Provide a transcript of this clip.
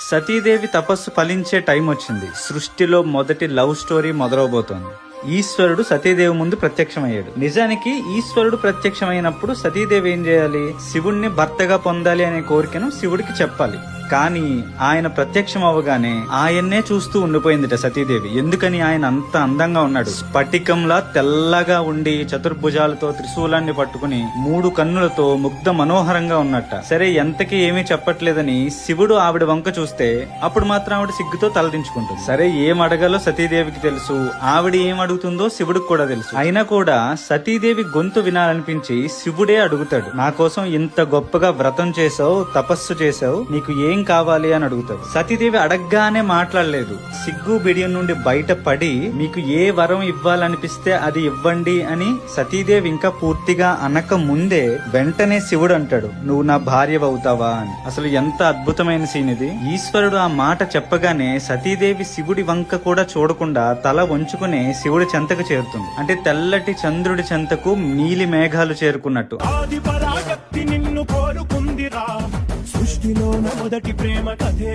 సతీదేవి తపస్సు ఫలించే టైం వచ్చింది. సృష్టిలో మొదటి లవ్ స్టోరీ మొదలవబోతోంది. ఈశ్వరుడు సతీదేవి ముందు ప్రత్యక్షమయ్యాడు. నిజానికి ఈశ్వరుడు ప్రత్యక్షమైనప్పుడు సతీదేవి ఏం చేయాలి? శివుణ్ణి భర్తగా పొందాలి అనే కోరికను శివుడికి చెప్పాలి. కానీ ఆయన ప్రత్యక్షం అవ్వగానే ఆయన్నే చూస్తూ ఉండిపోయిందిట సతీదేవి. ఎందుకని? ఆయన అంత అందంగా ఉన్నాడు. స్ఫటికంలా తెల్లగా ఉండి చతుర్భుజాలతో త్రిశూలాన్ని పట్టుకుని 3 కన్నులతో ముగ్ధ మనోహరంగా ఉన్నట్ట. సరే, ఎంతకీ ఏమీ చెప్పట్లేదని శివుడు ఆవిడ వంక చూస్తే అప్పుడు మాత్రం ఆవిడ సిగ్గుతో తలదించుకుంటుంది. సరే, ఏం అడగాలో సతీదేవికి తెలుసు, ఆవిడ ఏం అడుగుతుందో శివుడికి కూడా తెలుసు. అయినా కూడా సతీదేవి గొంతు వినాలనిపించి శివుడే అడుగుతాడు. నా కోసం ఇంత గొప్పగా వ్రతం చేసావు, తపస్సు చేసావు, నీకు ఏం కావాలి అని అడుగుతాడు. సతీదేవి అడగగానే మాట్లాడలేదు. సిగ్గు బిడియం నుండి బయటపడి మీకు ఏ వరం ఇవ్వాలనిపిస్తే అది ఇవ్వండి అని సతీదేవి ఇంకా పూర్తిగా అనక ముందే వెంటనే శివుడు అంటాడు, నువ్వు నా భార్య అవుతావా అని. అసలు ఎంత అద్భుతమైన సీన్ ఇది. ఈశ్వరుడు ఆ మాట చెప్పగానే సతీదేవి శివుడి వంక కూడా చూడకుండా తల వంచుకునే శివుడి చెంతకు చేరుతుంది. అంటే తెల్లటి చంద్రుడి చెంతకు నీలి మేఘాలు చేరుకున్నట్టు. సృష్టిలో మొదటి ప్రేమ కథే